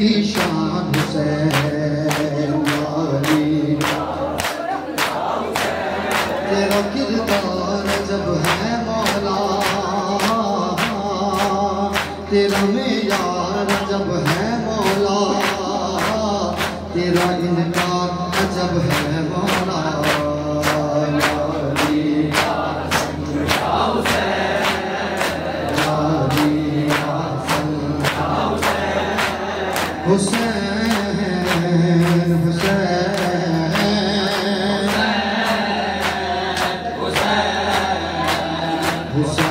की शान हुसैन वाली, तेरा किरदार जब है मौला, तेरा मेयार जब है मौला, तेरा इनकार जब है मौला। हुसैन हुसैन हुसैन